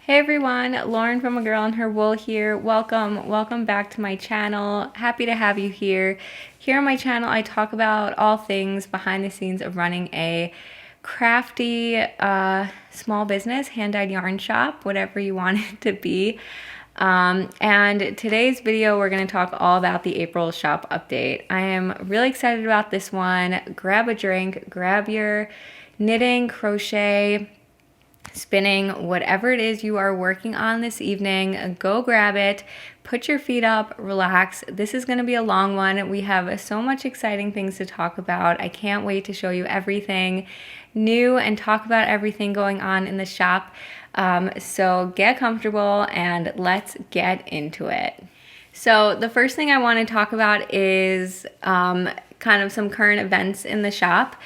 Hey everyone, Lauren from A Girl and Her Wool here. Welcome back to my channel. Happy to have you here. Here on my channel, I talk about all things behind the scenes of running a crafty small business, hand-dyed yarn shop, whatever you want it to be. And today's video, we're going to talk all about the April shop update. I am really excited about this one. Grab a drink, grab your knitting, crochet, spinning, whatever it is you are working on this evening, go grab it, put your feet up, relax. This is going to be a long one. We have so much exciting things to talk about. I can't wait to show you everything new and talk about everything going on in the shop. So get comfortable and let's get into it. So the first thing I want to talk about is kind of some current events in the shop.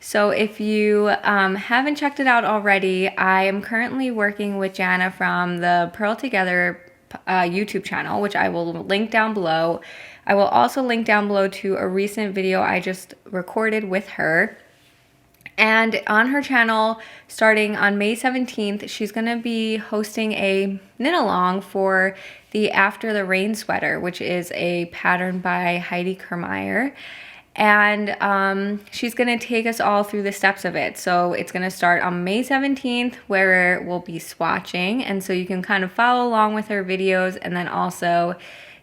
So if you haven't checked it out already, I am currently working with Jana from the Purl Together YouTube channel, which I will link down below. I will also link down below to a recent video I just recorded with her. And on her channel, starting on May 17th, she's going to be hosting a knit along for the After the Rain sweater, which is a pattern by Heidi Kermeyer. And she's going to take us all through the steps of it. So it's going to start on May 17th, where we'll be swatching. And so you can kind of follow along with her videos and then also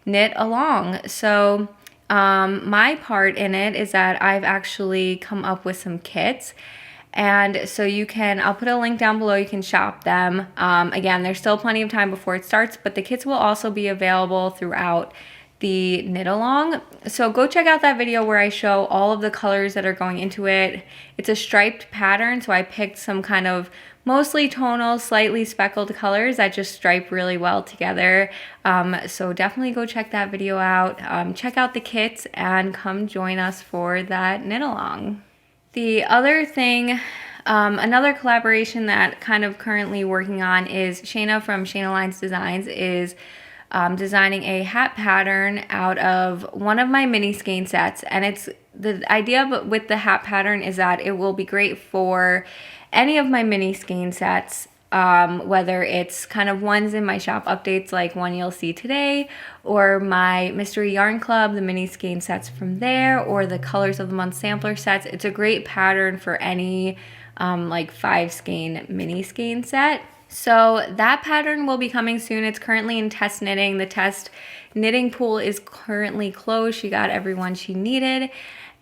knit along. So my part in it is that I've actually come up with some kits. And so I'll put a link down below, you can shop them. Again, there's still plenty of time before it starts, but the kits will also be available throughout the knit along. So go check out that video where I show all of the colors that are going into it. It's a striped pattern, so I picked some kind of mostly tonal, slightly speckled colors that just stripe really well together. So definitely go check that video out. Check out the kits and come join us for that knit along. The other thing, another collaboration that kind of currently working on is Shayna from Shayna Lines Designs is designing a hat pattern out of one of my mini skein sets. And it's the idea with the hat pattern is that it will be great for any of my mini skein sets, whether it's kind of ones in my shop updates like one you'll see today, or my Mystery Yarn Club, the mini skein sets from there, or the Colors of the Month sampler sets. It's a great pattern for any like 5 skein mini skein set. So that pattern will be coming soon. It's currently in test knitting. The test knitting pool is currently closed. She got everyone she needed.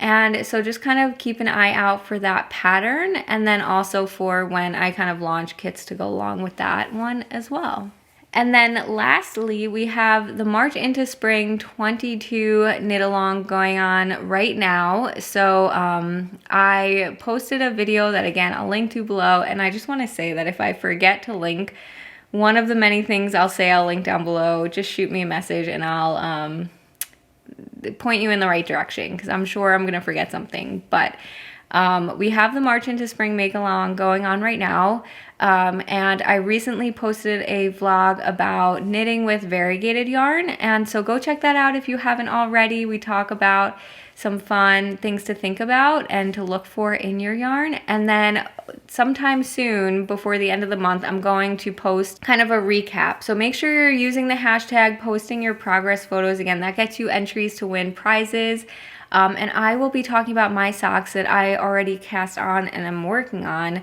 And so just kind of keep an eye out for that pattern, and then also for when I kind of launch kits to go along with that one as well. And then lastly, we have the March into Spring 22 knit along going on right now. So I posted a video that, again, I'll link to below. And I just want to say that if I forget to link one of the many things I'll link down below, just shoot me a message and I'll point you in the right direction, because I'm sure I'm going to forget something. But we have the March into Spring make along going on right now. And I recently posted a vlog about knitting with variegated yarn, and so go check that out if you haven't already. We talk about some fun things to think about and to look for in your yarn. And then sometime soon, before the end of the month, I'm going to post kind of a recap. So make sure you're using the hashtag, posting your progress photos. Again, that gets you entries to win prizes. And I will be talking about my socks that I already cast on and I'm working on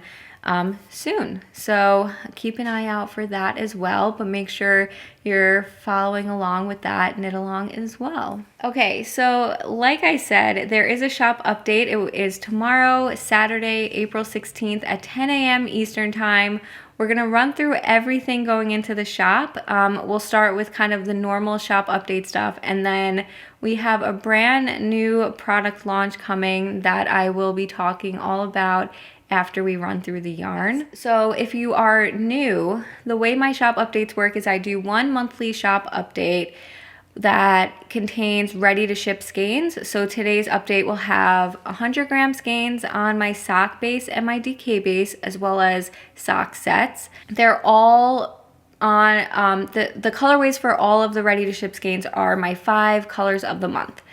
soon. So keep an eye out for that as well, but make sure you're following along with that knit along as well. Okay, so like I said, there is a shop update. It is tomorrow, Saturday, April 16th at 10 a.m. Eastern time. We're gonna run through everything going into the shop. We'll start with kind of the normal shop update stuff, and then we have a brand new product launch coming that I will be talking all about after we run through the yarn. So if you are new, the way my shop updates work is I do one monthly shop update that contains ready to ship skeins. So today's update will have 100 gram skeins on my sock base and my DK base, as well as sock sets. They're all on, the colorways for all of the ready to ship skeins are my 5 colors of the month.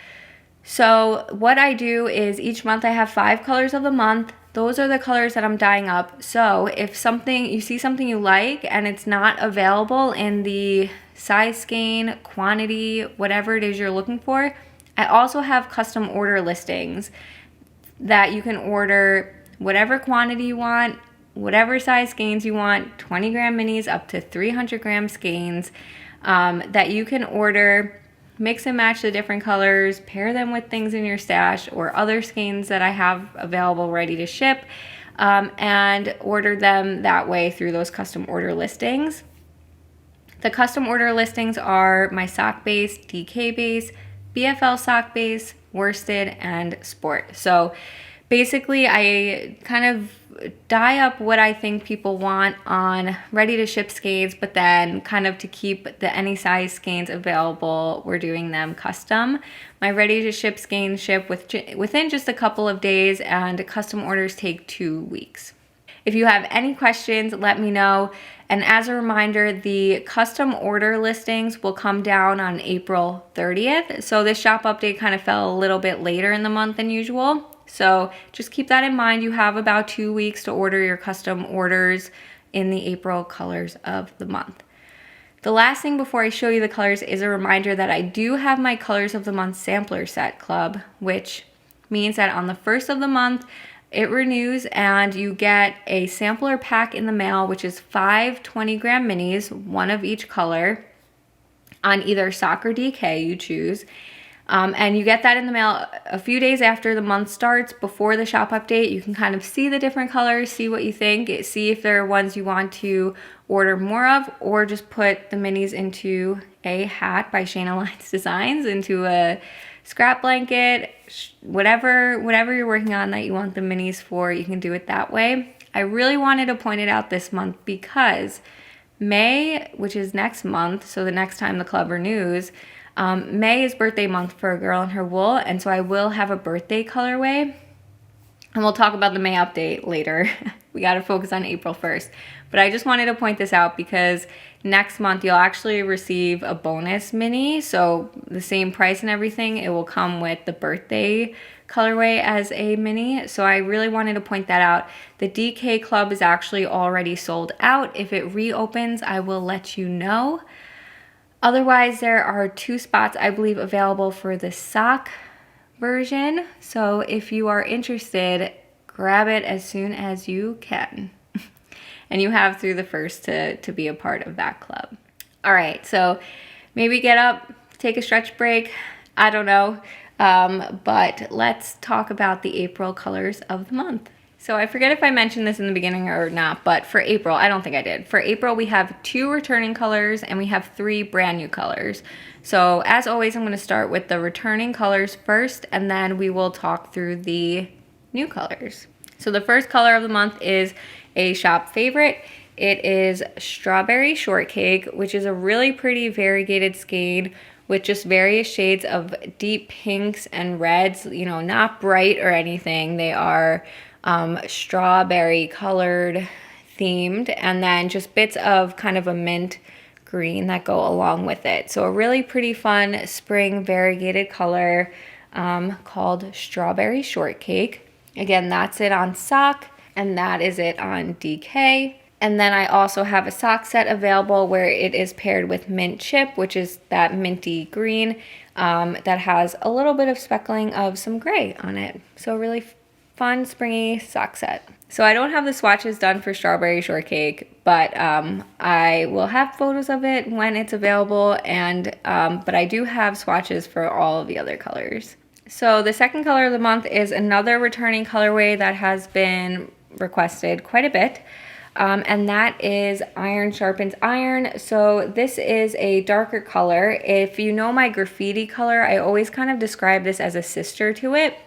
So what I do is each month I have 5 colors of the month. those are the colors that I'm dyeing up. So if you see something you like and it's not available in the size, skein, quantity, whatever it is you're looking for, I also have custom order listings that you can order whatever quantity you want, whatever size skeins you want, 20 gram minis up to 300 gram skeins, that you can order, mix and match the different colors, pair them with things in your stash or other skeins that I have available ready to ship, and order them that way through those custom order listings. The custom order listings are my sock base, DK base, BFL sock base, worsted, and sport. So basically I kind of dye up what I think people want on ready to ship skeins, but then kind of to keep the any size skeins available, we're doing them custom. My ready to ship skeins ship within just a couple of days, and custom orders take 2 weeks. If you have any questions, let me know. And as a reminder, the custom order listings will come down on April 30th. So this shop update kind of fell a little bit later in the month than usual. So just keep that in mind. You have about 2 weeks to order your custom orders in the April colors of the month. The last thing before I show you the colors is a reminder that I do have my Colors of the Month Sampler Set Club, which means that on the first of the month, it renews and you get a sampler pack in the mail, which is 5 20 gram minis, one of each color, on either sock or DK, you choose. And you get that in the mail a few days after the month starts, before the shop update. You can kind of see the different colors, see what you think, see if there are ones you want to order more of, or just put the minis into a hat by Shayna Lines Designs, into a scrap blanket, whatever you're working on that you want the minis for, you can do it that way. I really wanted to point it out this month because May, which is next month, so the next time the club renews, May is birthday month for A Girl and Her Wool, and so I will have a birthday colorway, and we'll talk about the May update later. We got to focus on April 1st. But I just wanted to point this out because next month you'll actually receive a bonus mini, so the same price and everything, it will come with the birthday colorway as a mini. So I really wanted to point that out. The DK club is actually already sold out. If it reopens, I will let you know. Otherwise, there are 2 spots, I believe, available for the sock version. So if you are interested, grab it as soon as you can. And you have through the 1st to be a part of that club. All right, so maybe get up, take a stretch break. I don't know. But let's talk about the April colors of the month. So I forget if I mentioned this in the beginning or not, but for April, I don't think I did. For April, we have 2 returning colors and we have 3 brand new colors. So as always, I'm going to start with the returning colors first, and then we will talk through the new colors. So the first color of the month is a shop favorite. It is Strawberry Shortcake, which is a really pretty variegated skein with just various shades of deep pinks and reds, you know, not bright or anything. They are strawberry colored themed, and then just bits of kind of a mint green that go along with it. So a really pretty fun spring variegated color called Strawberry Shortcake. Again, that's it on sock, and that is it on DK. And then I also have a sock set available where it is paired with Mint Chip, which is that minty green that has a little bit of speckling of some gray on it. So really fun springy sock set. So I don't have the swatches done for Strawberry Shortcake, but I will have photos of it when it's available, and but I do have swatches for all of the other colors. So the second color of the month is another returning colorway that has been requested quite a bit, and that is Iron Sharpens Iron. So this is a darker color. If you know my graffiti color, I always kind of describe this as a sister to it.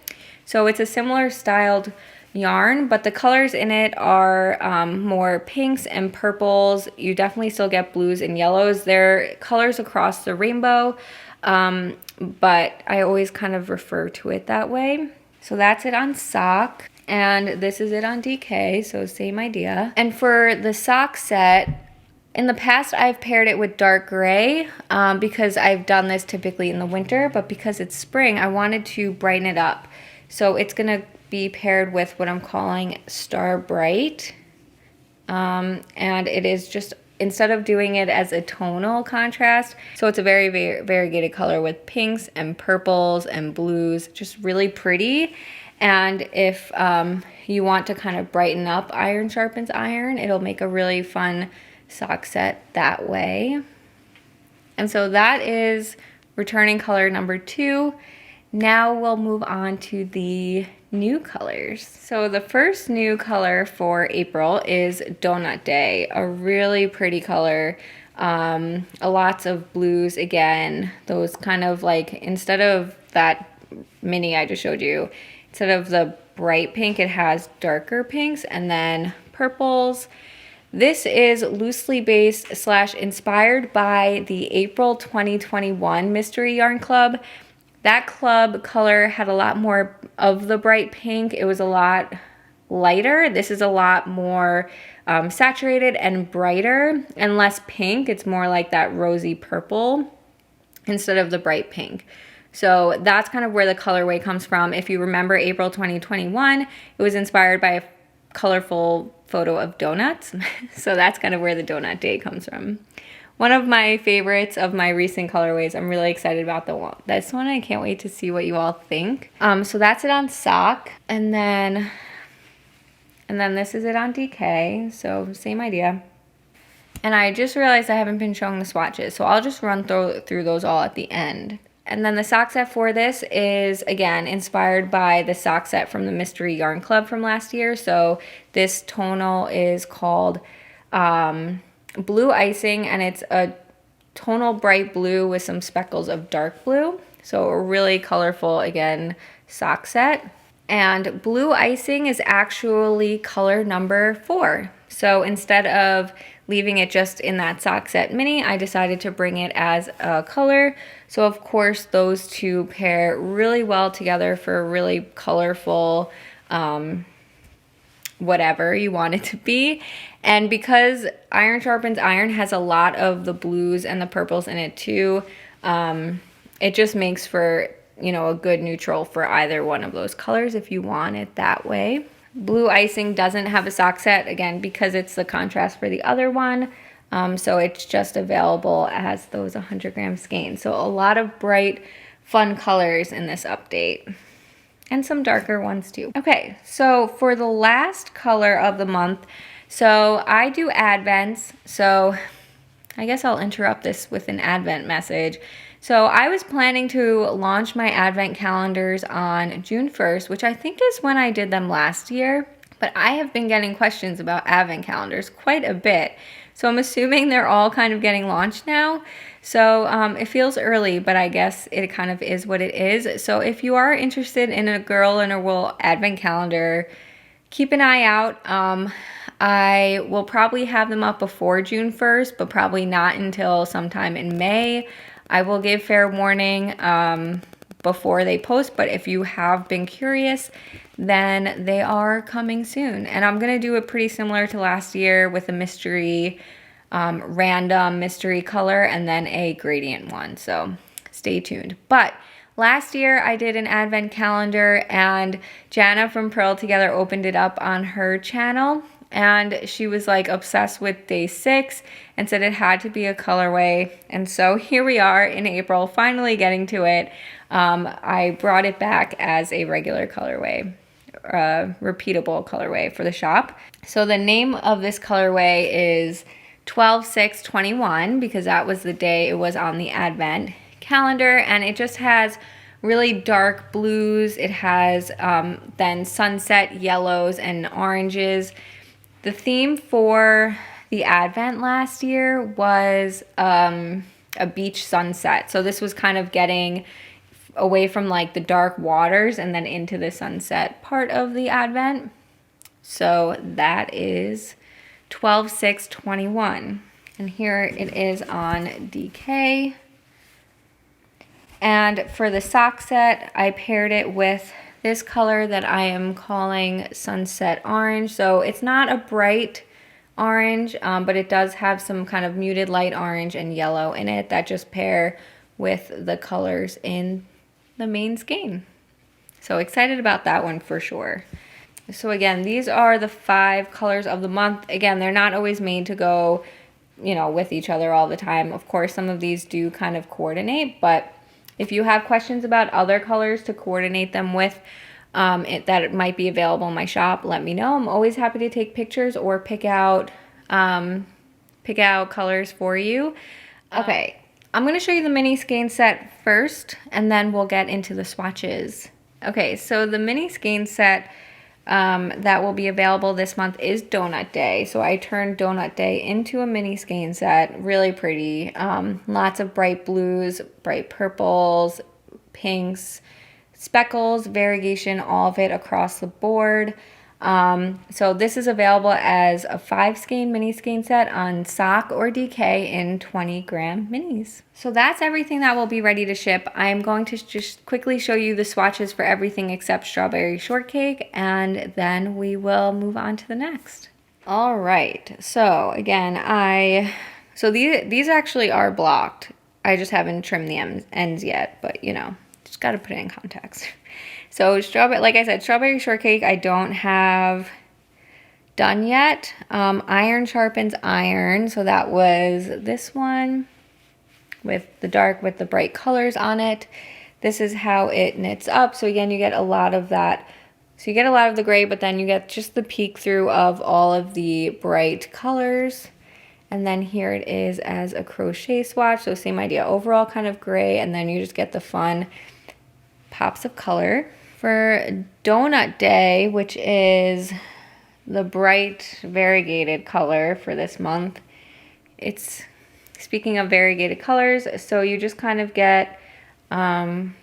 So it's a similar styled yarn, but the colors in it are more pinks and purples. You definitely still get blues and yellows. They're colors across the rainbow, but I always kind of refer to it that way. So that's it on sock, and this is it on DK, so same idea. And for the sock set, in the past I've paired it with dark gray because I've done this typically in the winter, but because it's spring, I wanted to brighten it up. So it's gonna be paired with what I'm calling Star Bright. And it is just, instead of doing it as a tonal contrast, so it's a very, very variegated color with pinks and purples and blues, just really pretty. And if you want to kind of brighten up Iron Sharpens Iron, it'll make a really fun sock set that way. And so that is returning color number 2. Now we'll move on to the new colors. So the first new color for April is Donut Day, a really pretty color. Lots of blues again, those kind of like, instead of that mini I just showed you, instead of the bright pink, it has darker pinks and then purples. This is loosely based / inspired by the April 2021 Mystery Yarn Club. That club color had a lot more of the bright pink. It was a lot lighter. This is a lot more saturated and brighter and less pink. It's more like that rosy purple instead of the bright pink. So that's kind of where the colorway comes from. If you remember April 2021, it was inspired by a colorful photo of donuts. So that's kind of where the Donut Day comes from. One of my favorites of my recent colorways. I'm really excited about this one. I can't wait to see what you all think. So that's it on sock. And then this is it on DK. So same idea. And I just realized I haven't been showing the swatches. So I'll just run through those all at the end. And then the sock set for this is, again, inspired by the sock set from the Mystery Yarn Club from last year. So this tonal is called Blue Icing, and it's a tonal bright blue with some speckles of dark blue. So a really colorful, again, sock set. And Blue Icing is actually color number 4. So instead of leaving it just in that sock set mini, I decided to bring it as a color. So of course those two pair really well together for a really colorful whatever you want it to be. And because Iron Sharpens Iron has a lot of the blues and the purples in it too, it just makes for, you know, a good neutral for either one of those colors if you want it that way. Blue Icing doesn't have a sock set, again, because it's the contrast for the other one. So it's just available as those 100-gram skeins. So a lot of bright, fun colors in this update. And some darker ones too. Okay, so for the last color of the month, so I do Advents. So I guess I'll interrupt this with an Advent message. So I was planning to launch my Advent calendars on June 1st, which I think is when I did them last year. But I have been getting questions about Advent calendars quite a bit. So I'm assuming they're all kind of getting launched now. So it feels early, but I guess it kind of is what it is. So if you are interested in a Girl in a Wool Advent calendar, keep an eye out. I will probably have them up before June 1st, but probably not until sometime in May. I will give fair warning before they post, but if you have been curious, then they are coming soon. And I'm going to do it pretty similar to last year with a mystery, random mystery color, and then a gradient one. So stay tuned. But last year I did an Advent calendar, and Jana from Purl Together opened it up on her channel. And she was like obsessed with day 6 and said it had to be a colorway. And so here we are in April, finally getting to it. I brought it back as a regular colorway, repeatable colorway for the shop. So the name of this colorway is 12/6/21 because that was the day it was on the Advent calendar. And it just has really dark blues. It has then sunset yellows and oranges. The theme for the Advent last year was a beach sunset. So this was kind of getting away from like the dark waters and then into the sunset part of the Advent. So that is 12/6/21. And here it is on DK. And for the sock set, I paired it with this color that I am calling Sunset Orange. So it's not a bright orange, but it does have some kind of muted light orange and yellow in it that just pair with the colors in the main skein. So excited about that one for sure. So again, these are the 5 colors of the month. Again, they're not always made to go, you know, with each other all the time. Of course, some of these do kind of coordinate, but if you have questions about other colors to coordinate them with, that it might be available in my shop, let me know. I'm always happy to take pictures or pick out colors for you. Okay, I'm going to show you the mini skein set first, and then we'll get into the swatches. Okay, so the mini skein set that will be available this month is Donut Day. So I turned Donut Day into a mini skein set. Really pretty. Lots of bright blues, bright purples, pinks, speckles, variegation, all of it across the board. So this is available as a 5 skein mini skein set on sock or DK in 20 gram minis. So that's everything that will be ready to ship. I'm going to just quickly show you the swatches for everything except Strawberry Shortcake, and then we will move on to the next. All right, so again, these actually are blocked. I just haven't trimmed the ends yet, but you know, just got to put it in context. So like I said, Strawberry Shortcake I don't have done yet. Iron sharpens iron. So that was this one with the dark with the bright colors on it. This is how it knits up. So again, you get a lot of that. So you get a lot of the gray, but then you get just the peek through of all of the bright colors. And then here it is as a crochet swatch. So same idea, overall kind of gray, and then you just get the fun pops of color. For Donut Day, which is the bright variegated color for this month, it's, speaking of variegated colors, so you just kind of get the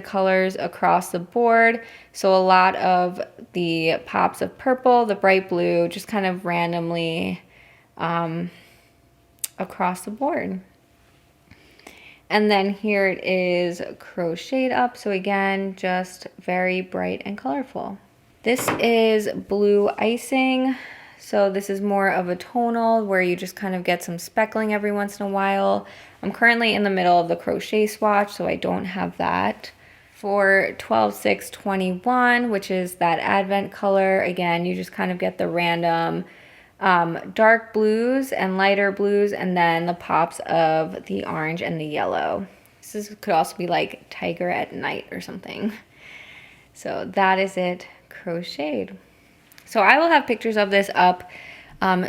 colors across the board. So a lot of the pops of purple, the bright blue, just kind of randomly across the board. And then here it is crocheted up. So again, just very bright and colorful. This is blue icing. So this is more of a tonal where you just kind of get some speckling every once in a while. I'm currently in the middle of the crochet swatch, so I don't have that. For 12/6/21, which is that Advent color, again, you just kind of get the random dark blues and lighter blues, and then the pops of the orange and the yellow. Could also be like Tiger at Night or something. So that is it crocheted. So I will have pictures of this up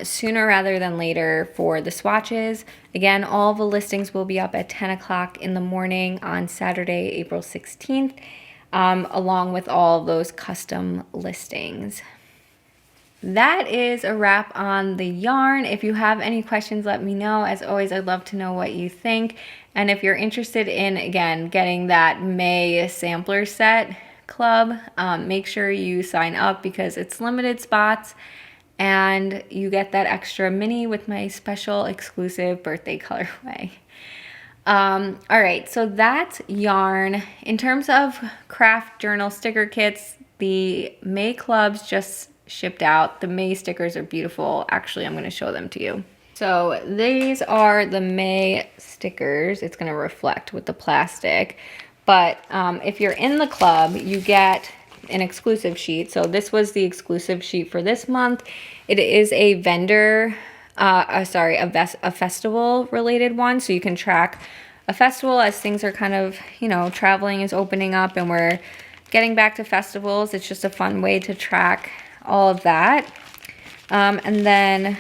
sooner rather than later for the swatches. Again, all the listings will be up at 10 o'clock in the morning on Saturday, April 16th, along with all of those custom listings. That is a wrap on the yarn. If you have any questions, let me know. As always, I'd love to know what you think. And if you're interested in, again, getting that May sampler set club, make sure you sign up because it's limited spots and you get that extra mini with my special exclusive birthday colorway. All right, so that's yarn. In terms of craft journal sticker kits, the May clubs just shipped out. The May stickers are beautiful. Actually, I'm going to show them to you. So these are the May stickers. It's going to reflect with the plastic. But if you're in the club, you get an exclusive sheet. So this was the exclusive sheet for this month. It is a vendor, a festival related one. So you can track a festival as things are kind of, you know, traveling is opening up and we're getting back to festivals. It's just a fun way to track all of that. And then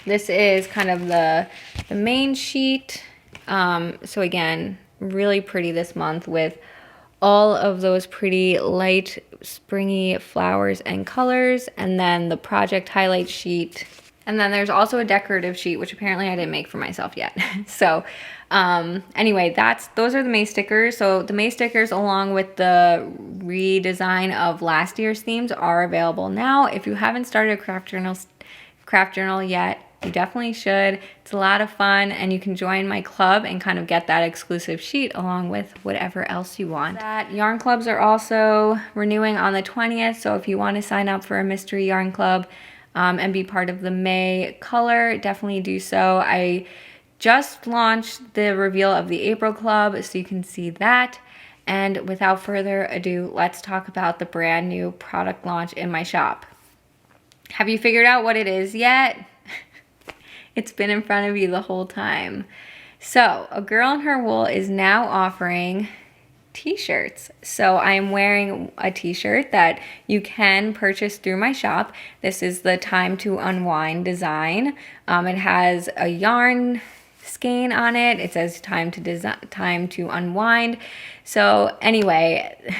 this is kind of the main sheet. So again, really pretty this month with all of those pretty light springy flowers and colors, and then the project highlight sheet. And then there's also a decorative sheet, which apparently I didn't make for myself yet. So anyway, those are the May stickers. So the May stickers along with the redesign of last year's themes are available now. If you haven't started a craft journal yet, you definitely should. It's a lot of fun, and you can join my club and kind of get that exclusive sheet along with whatever else you want. That yarn clubs are also renewing on the 20th, so if you want to sign up for a mystery yarn club and be part of the May color, definitely do so. I just launched the reveal of the April club, so you can see that. And without further ado, let's talk about the brand new product launch in my shop. Have you figured out what it is yet? It's been in front of you the whole time. So, A Girl and Her Wool is now offering t-shirts. So I'm wearing a t-shirt that you can purchase through my shop. This is the Time to Unwind design. It has a yarn skein on it. It says time to unwind. So anyway,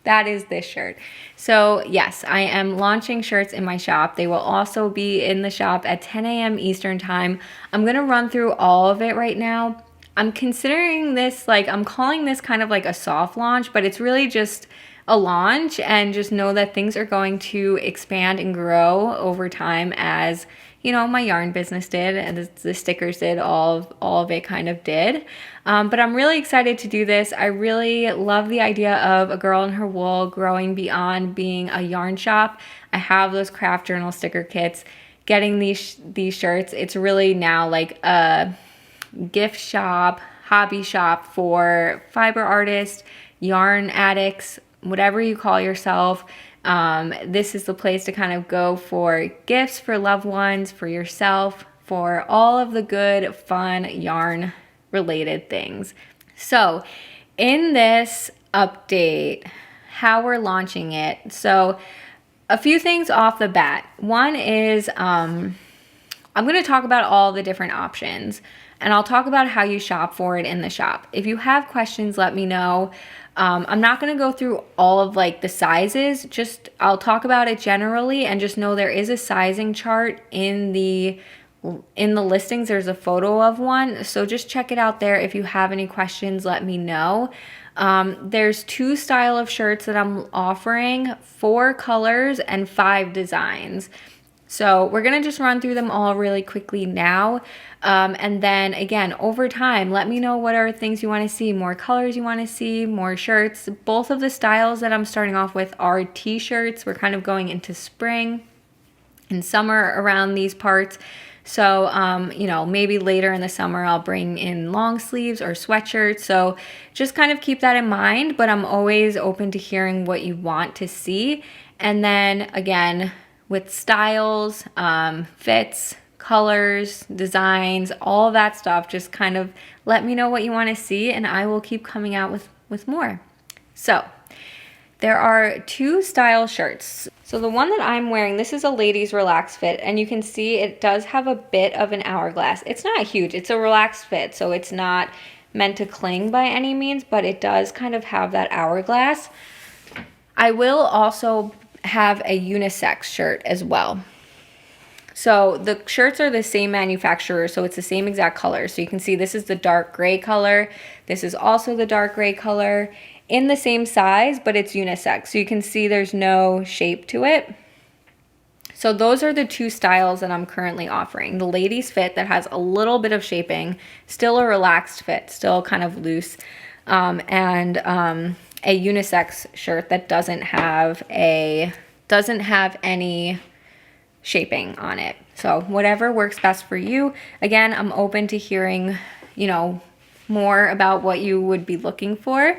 that is this shirt. So yes, I am launching shirts in my shop. They will also be in the shop at 10 a.m. Eastern time. I'm gonna run through all of it right now. I'm considering this, like, I'm calling this kind of like a soft launch, but it's really just a launch, and just know that things are going to expand and grow over time, as you know, my yarn business did, and the stickers did, all of it kind of did. But I'm really excited to do this. I really love the idea of A Girl and Her Wool growing beyond being a yarn shop. I have those craft journal sticker kits. Getting these shirts, it's really now like a gift shop, hobby shop for fiber artists, yarn addicts, whatever you call yourself. This is the place to kind of go for gifts for loved ones, for yourself, for all of the good, fun yarn related things. So in this update, how we're launching it. So a few things off the bat. One is I'm going to talk about all the different options, and I'll talk about how you shop for it in the shop. If you have questions, let me know. I'm not going to go through all of like the sizes, just I'll talk about it generally, and just know there is a sizing chart in the listings. There's a photo of one, so just check it out there. If you have any questions, let me know. There's 2 styles of shirts that I'm offering, 4 colors and 5 designs. So we're going to just run through them all really quickly now. And then again, over time, let me know what are things you want to see, more colors you want to see, more shirts. Both of the styles that I'm starting off with are t-shirts. We're kind of going into spring and summer around these parts. So, you know, maybe later in the summer, I'll bring in long sleeves or sweatshirts. So just kind of keep that in mind, but I'm always open to hearing what you want to see. And then again, with styles, fits, colors, designs, all that stuff, just kind of let me know what you want to see, and I will keep coming out with more. So there are 2 style shirts. So the one that I'm wearing, this is a ladies relaxed fit, and you can see it does have a bit of an hourglass. It's not huge, it's a relaxed fit, so it's not meant to cling by any means, but it does kind of have that hourglass. I will also have a unisex shirt as well. So the shirts are the same manufacturer, so it's the same exact color. So you can see this is the dark gray color. This is also the dark gray color, in the same size, but it's unisex. So you can see there's no shape to it. So those are the 2 styles that I'm currently offering. The ladies fit that has a little bit of shaping, still a relaxed fit, still kind of loose, and a unisex shirt that doesn't have any shaping on it. So whatever works best for you. Again, I'm open to hearing, you know, more about what you would be looking for.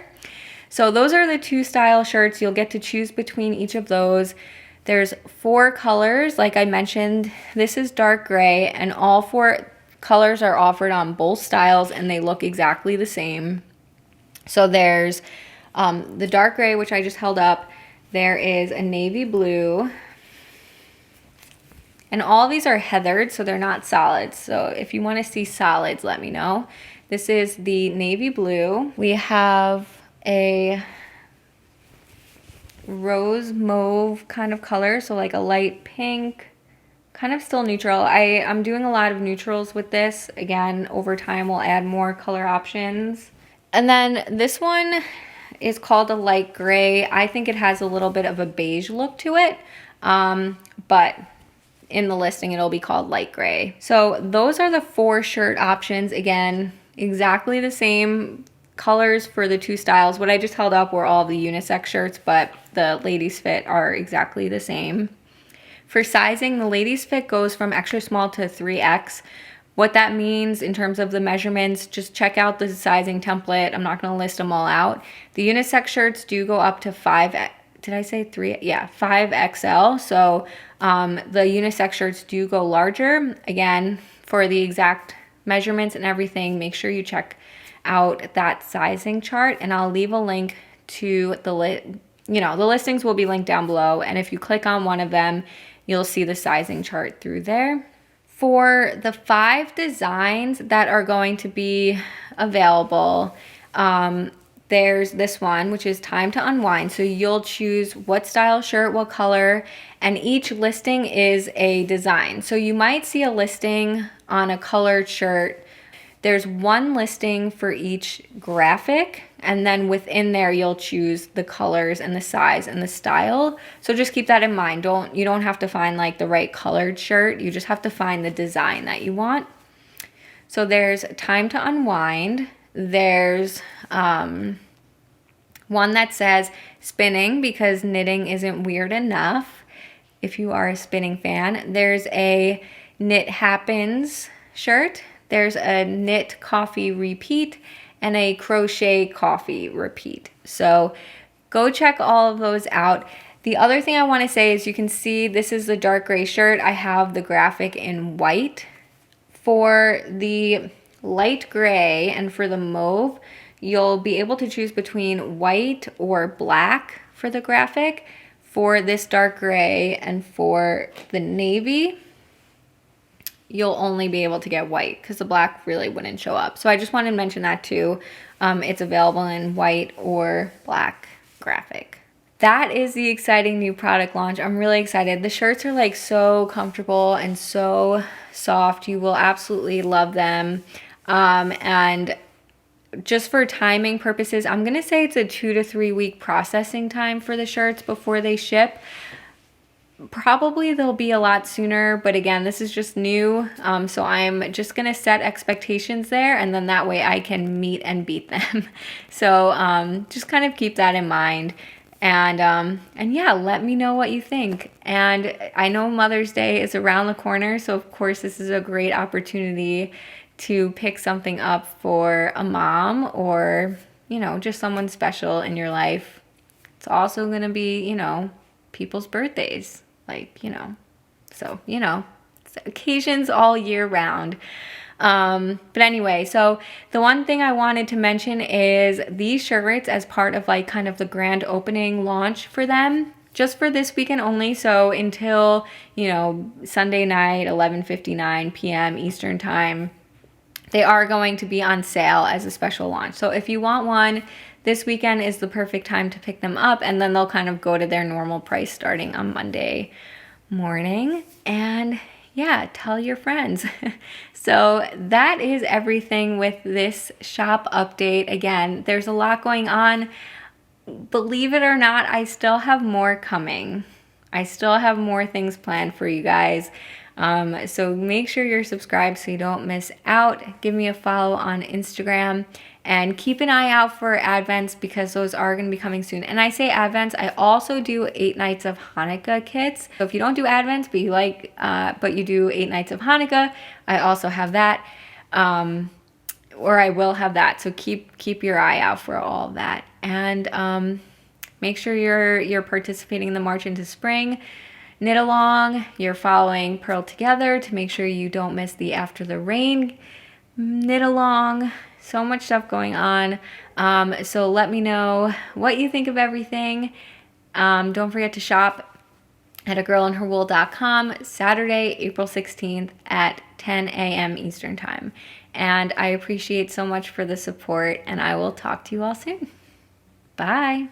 So those are the 2 style shirts. You'll get to choose between each of those. There's 4 colors. Like I mentioned, this is dark gray, and all 4 colors are offered on both styles, and they look exactly the same. So there's the dark gray, which I just held up. There is a navy blue, and all these are heathered, so they're not solids. So if you want to see solids, let me know. This is the navy blue. We have a rose mauve kind of color, so like a light pink, kind of still neutral. I'm doing a lot of neutrals with this. Again, over time we'll add more color options. And then this one is called a light gray. I think it has a little bit of a beige look to it, but in the listing it'll be called light gray. So those are the 4 shirt options. Again, exactly the same colors for the 2 styles. What I just held up were all the unisex shirts, but the ladies fit are exactly the same. For sizing, the ladies fit goes from extra small to 3X, What that means in terms of the measurements, just check out the sizing template. I'm not going to list them all out. The unisex shirts do go up to 5, did I say 3? Yeah, 5XL. So the unisex shirts do go larger. Again, for the exact measurements and everything, make sure you check out that sizing chart, and I'll leave a link to the listings will be linked down below, and if you click on one of them, you'll see the sizing chart through there. For the 5 designs that are going to be available, there's this one, which is Time to Unwind. So you'll choose what style shirt, what color, and each listing is a design. So you might see a listing on a colored shirt. There's one listing for each graphic, and then within there you'll choose the colors and the size and the style. So just keep that in mind. You don't have to find like the right colored shirt. You just have to find the design that you want. So there's Time to Unwind. There's one that says spinning because knitting isn't weird enough. If you are a spinning fan, there's a Knit Happens shirt. There's a Knit Coffee Repeat and a Crochet Coffee Repeat. So go check all of those out. The other thing I want to say is you can see this is the dark gray shirt. I have the graphic in white. For the light gray and for the mauve, you'll be able to choose between white or black for the graphic. For this dark gray and for the navy, you'll only be able to get white because the black really wouldn't show up. So I just wanted to mention that too. It's available in white or black graphic. That is the exciting new product launch. I'm really excited. The shirts are like so comfortable and so soft. You will absolutely love them. And just for timing purposes, I'm gonna say it's a 2 to 3 week processing time for the shirts before they ship. Probably they'll be a lot sooner, but again, this is just new, so I'm just gonna set expectations there, and then that way I can meet and beat them. So just kind of keep that in mind, and yeah, let me know what you think. And I know Mother's Day is around the corner, so of course this is a great opportunity to pick something up for a mom or just someone special in your life. It's also gonna be people's birthdays. So it's occasions all year round. But anyway, so the one thing I wanted to mention is these shirts as part of kind of the grand opening launch for them, just for this weekend only. So until, Sunday night, 11:59 p.m. Eastern time, they are going to be on sale as a special launch. So if you want one, this weekend is the perfect time to pick them up, and then they'll kind of go to their normal price starting on Monday morning. And yeah, tell your friends. So that is everything with this shop update. Again, there's a lot going on. Believe it or not, I still have more coming. I still have more things planned for you guys. So make sure you're subscribed so you don't miss out. Give me a follow on Instagram. And keep an eye out for Advents because those are going to be coming soon. And I say Advents, I also do 8 nights of Hanukkah kits. So if you don't do Advents, but you do 8 nights of Hanukkah, I also have that. Or I will have that. So keep your eye out for all of that. And make sure you're participating in the March into Spring knit along. You're following Purl Together to make sure you don't miss the After the Rain knit along. So much stuff going on. So let me know what you think of everything. Don't forget to shop at agirlandherwool.com Saturday, April 16th at 10 a.m. Eastern Time. And I appreciate so much for the support, and I will talk to you all soon. Bye.